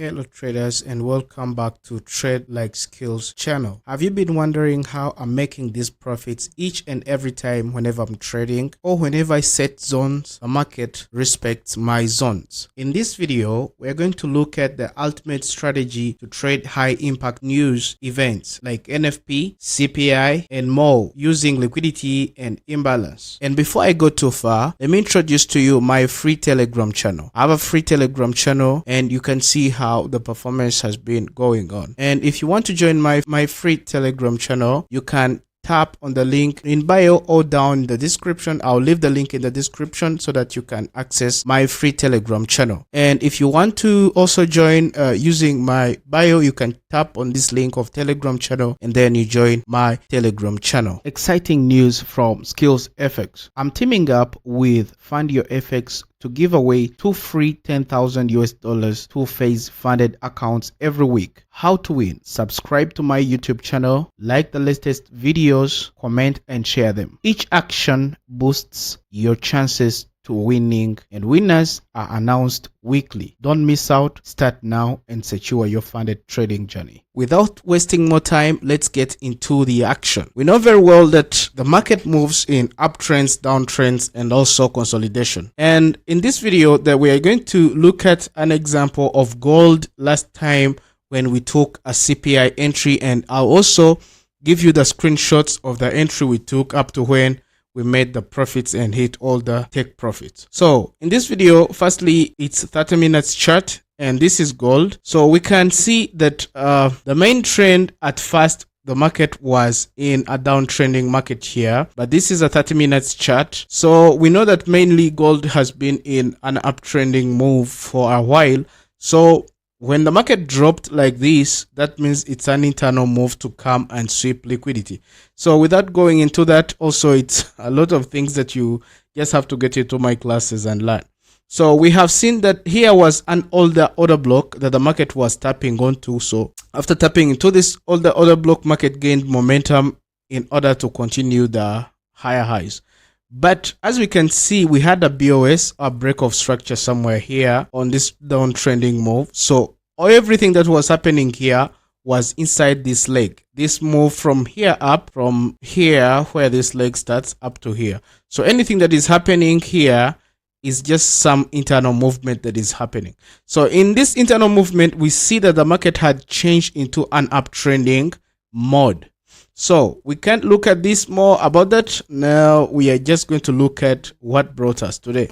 Hello traders, and welcome back to Trade Like Skills channel. Have you been wondering how I'm making these profits each and every time whenever I'm trading, or whenever I set zones, the market respects my zones? In this video, we're going to look at the ultimate strategy to trade high impact news events like NFP, CPI, and more using liquidity and imbalance. And before I go too far, let me introduce to you my free Telegram channel. I have a free Telegram channel, and you can see how the performance has been going on. And if you want to join my free Telegram channel, you can tap on the link in bio or down in the description. I'll leave the link in the description so that you can access my free Telegram channel. And if you want to also join using my bio, you can tap on this link of Telegram channel and then you join my Telegram channel. Exciting news from Skills FX. I'm teaming up with Fund Your FX to give away 2 free $10,000 two-phase funded accounts every week. How to win? Subscribe to my YouTube channel, like the latest videos, comment and share them. Each action boosts your chances to winning, and winners are announced weekly. Don't miss out. Start now and secure your funded trading journey. Without wasting more time, let's get into the action. We know very well that the market moves in uptrends, downtrends, and also consolidation. And in this video that we are going to look at an example of gold last time when we took a CPI entry, and I'll also give you the screenshots of the entry we took up to when we made the profits and hit all the take profits. So in this video, firstly, it's 30 minutes chart, and this is gold. So we can see that the main trend at first, the market was in a downtrending market here, but this is a 30 minutes chart. So we know that mainly gold has been in an uptrending move for a while. So when the market dropped like this, that means it's an internal move to come and sweep liquidity. So without going into that, also it's a lot of things that you just have to get into my classes and learn. So we have seen that here was an older order block that the market was tapping onto. So after tapping into this older order block, market gained momentum in order to continue the higher highs. But as we can see, we had a BOS, a break of structure somewhere here on this downtrending move. So everything that was happening here was inside this leg. This move from here up, from here where this leg starts up to here. So anything that is happening here is just some internal movement that is happening. So in this internal movement, we see that the market had changed into an uptrending mode. So we can't look at this more about that. Now we are just going to look at what brought us today.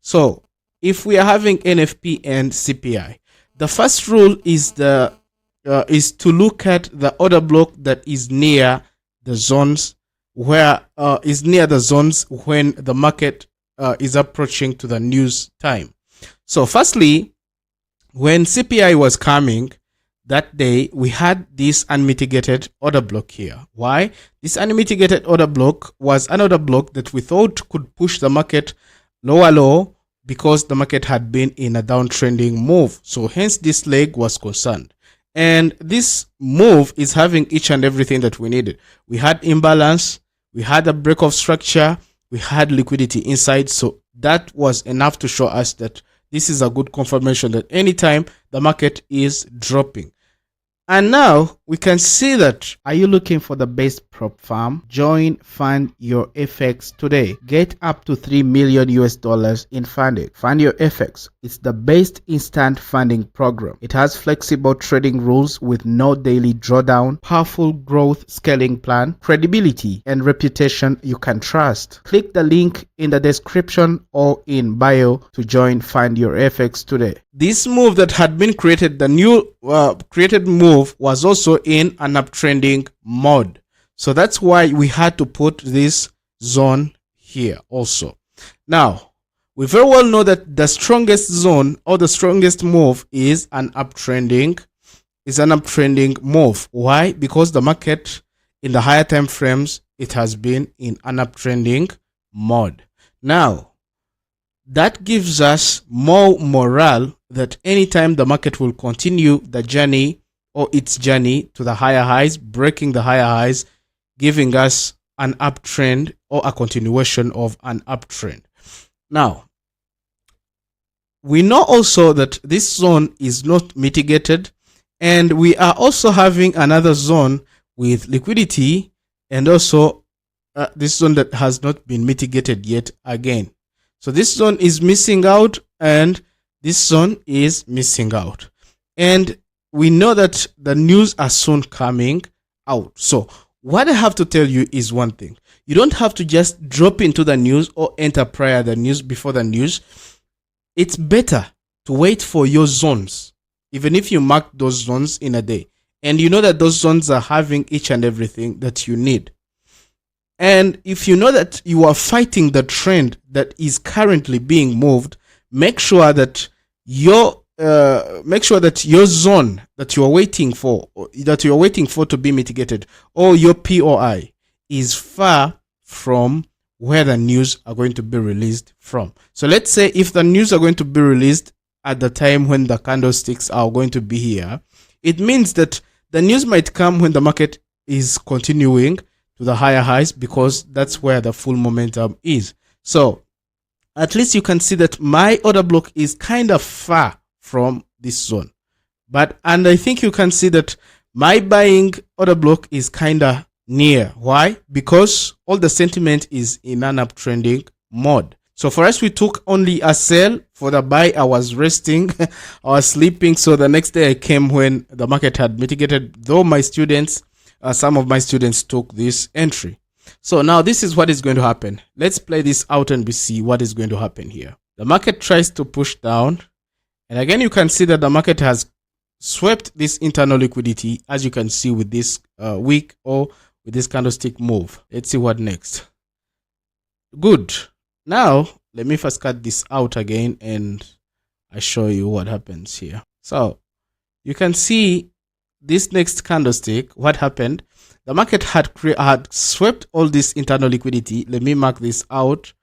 So if we are having NFP and CPI, the first rule is to look at the order block that is near the zones when the market is approaching to the news time. So firstly, when CPI was coming that day, we had this unmitigated order block here. Why? This unmitigated order block was an order block that we thought could push the market lower because the market had been in a downtrending move. So hence this leg was concerned. And this move is having each and everything that we needed. We had imbalance, we had a break of structure, we had liquidity inside. So that was enough to show us that this is a good confirmation that anytime the market is dropping. And now we can see that. Are you looking for the best prop firm? Join Fund Your FX today. Get up to $3 million in funding. Fund Your FX. It's the best instant funding program. It has flexible trading rules with no daily drawdown, powerful growth scaling plan, credibility and reputation you can trust. Click the link in the description or in bio to join Fund Your FX today. This move that had been created, the new created move, was also in an uptrending mode. So that's why we had to put this zone here also. Now, we very well know that the strongest zone or the strongest move is an uptrending move. Why? Because the market in the higher time frames, it has been in an uptrending mode. Now, that gives us more morale that anytime the market will continue the journey or its journey to the higher highs, breaking the higher highs, giving us an uptrend or a continuation of an uptrend. Now, we know also that this zone is not mitigated, and we are also having another zone with liquidity, and also this zone that has not been mitigated yet again. So this zone is missing out, and this zone is missing out. And we know that the news are soon coming out. So what I have to tell you is one thing. You don't have to just drop into the news or enter prior the news before the news. It's better to wait for your zones, even if you mark those zones in a day. And you know that those zones are having each and everything that you need. And if you know that you are fighting the trend that is currently being moved, make sure that your zone that you are waiting for, to be mitigated, or your POI, is far from where the news are going to be released from. So let's say if the news are going to be released at the time when the candlesticks are going to be here, it means that the news might come when the market is continuing to the higher highs, because that's where the full momentum is. So at least you can see that my order block is kind of far from this zone, and I think you can see that my buying order block is kind of near. Why? Because all the sentiment is in an uptrending mode. So for us, we took only a sell. For the buy, I was resting, I was sleeping. So the next day I came when the market had mitigated, though my students, some of my students took this entry. So now this is what is going to happen. Let's play this out and we see what is going to happen here. The market tries to push down, and again you can see that the market has swept this internal liquidity, as you can see with this wick or with this candlestick move. Let's see what next. Good. Now let me first cut this out again and I show you what happens here. So you can see this next candlestick, what happened. The market had swept all this internal liquidity. Let me mark this out.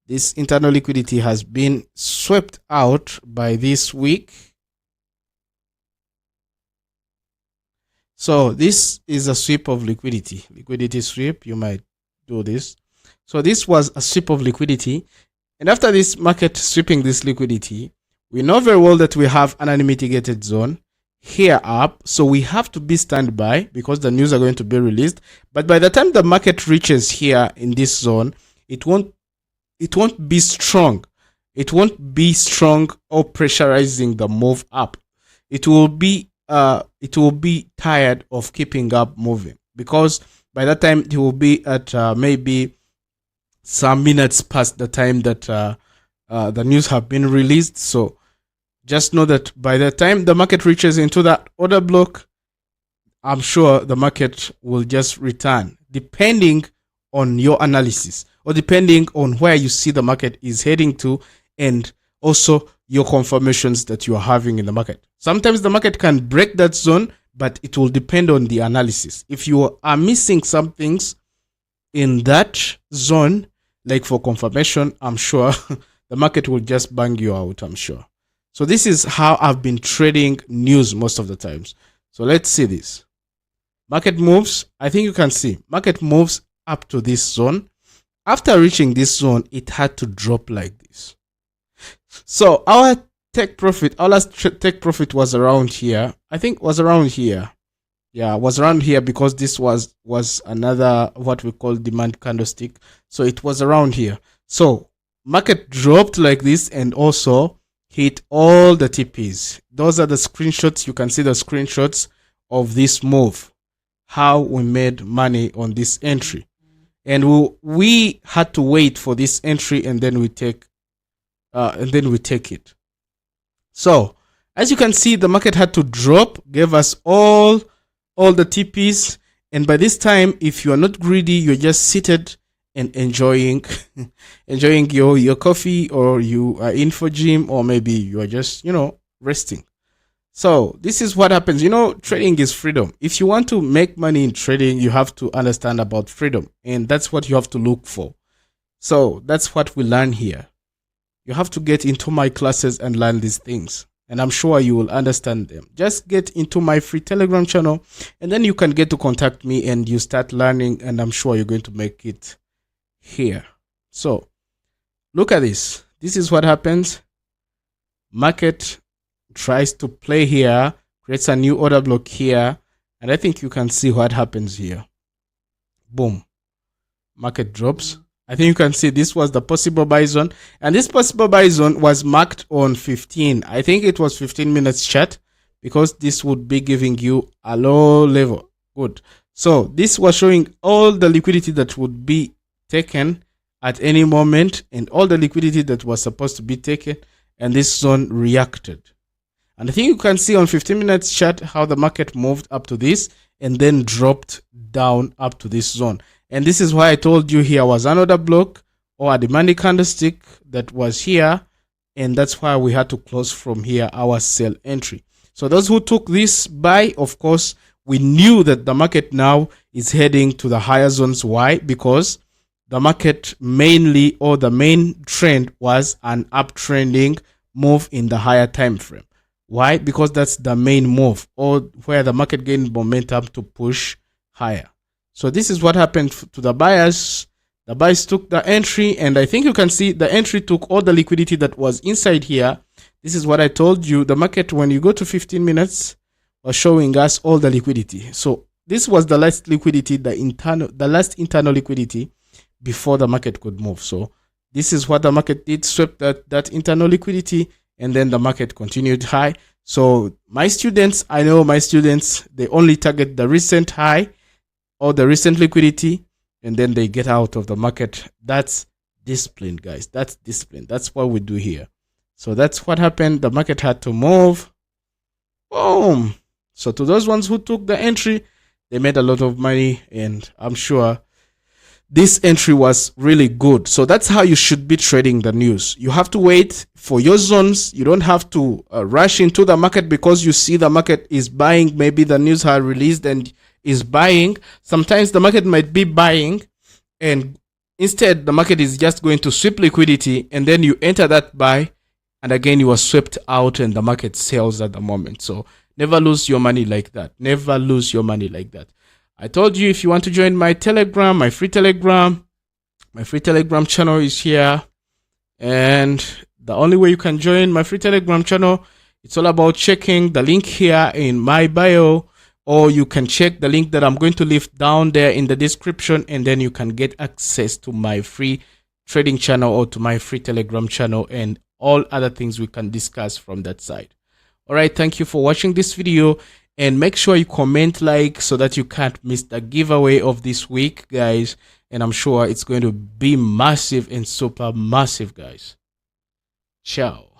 This internal liquidity has been swept out by this wick. So this is a sweep of liquidity sweep. You might do this. So this was a sweep of liquidity, and after this market sweeping this liquidity, we know very well that we have an unmitigated zone here up. So we have to be standby because the news are going to be released. But by the time the market reaches here in this zone, it won't be strong. It won't be strong or pressurizing the move up. It will be tired of keeping up moving, because by that time it will be at maybe some minutes past the time that the news have been released. So just know that by the time the market reaches into that order block, I'm sure the market will just return, depending on your analysis or depending on where you see the market is heading to, and also your confirmations that you are having in the market. Sometimes the market can break that zone, but it will depend on the analysis. If you are missing some things in that zone, like for confirmation, I'm sure the market will just bang you out, I'm sure. So this is how I've been trading news most of the times. So let's see this. Market moves. I think you can see market moves up to this zone. After reaching this zone, it had to drop like this. So our take profit, our last take profit was around here. I think was around here. Yeah, was around here because this was another what we call demand candlestick. So it was around here. So market dropped like this and also hit all the TPs. Those are the screenshots. You can see the screenshots of this move, how we made money on this entry. And we had to wait for this entry, and then we take it. So as you can see, the market had to drop, gave us all the TPs, and by this time, if you are not greedy, you're just seated and enjoying your coffee, or you are in for gym, or maybe you are just resting. So this is what happens. Trading is freedom. If you want to make money in trading, you have to understand about freedom, and that's what you have to look for. So that's what we learn here. You have to get into my classes and learn these things, and I'm sure you will understand them. Just get into my free Telegram channel, and then you can get to contact me and you start learning, and I'm sure you're going to make it here. So look at this. This is what happens. market tries to play here, creates a new order block here, and I think you can see what happens here. Boom, market drops. I think you can see this was the possible buy zone, and this possible buy zone was marked on 15. I think it was 15 minutes chart, because this would be giving you a low level. Good. So this was showing all the liquidity that would be taken at any moment, and all the liquidity that was supposed to be taken, and this zone reacted. And I think you can see on 15 minutes chart how the market moved up to this and then dropped down up to this zone. And this is why I told you here was another block or a demanding candlestick that was here, and that's why we had to close from here our sell entry. So those who took this buy, of course, we knew that the market now is heading to the higher zones. Why? Because the market mainly, or the main trend, was an uptrending move in the higher time frame. Why? Because that's the main move, or where the market gained momentum to push higher. So this is what happened to the buyers. The buyers took the entry, and I think you can see the entry took all the liquidity that was inside here. This is what I told you. The market, when you go to 15 minutes, was showing us all the liquidity. So this was the last liquidity, the last internal liquidity before the market could move. So this is what the market did, swept that internal liquidity, and then the market continued high. So my students, I know my students, they only target the recent high or the recent liquidity, and then they get out of the market. That's discipline, guys. That's discipline. That's what we do here. So that's what happened. The market had to move. Boom. So to those ones who took the entry, they made a lot of money, and I'm sure this entry was really good. So that's how you should be trading the news. You have to wait for your zones. You don't have to rush into the market because you see the market is buying. Maybe the news has released and is buying. Sometimes the market might be buying, and instead the market is just going to sweep liquidity, and then you enter that buy, and again you are swept out and the market sells at the moment. So never lose your money like that. Never lose your money like that. I told you, if you want to join my Telegram, my free Telegram channel is here. And the only way you can join my free Telegram channel, it's all about checking the link here in my bio, or you can check the link that I'm going to leave down there in the description, and then you can get access to my free trading channel or to my free Telegram channel and all other things we can discuss from that side. All right, thank you for watching this video, and make sure you comment, like, so that you can't miss the giveaway of this week, guys. And I'm sure it's going to be massive and super massive, guys. Ciao.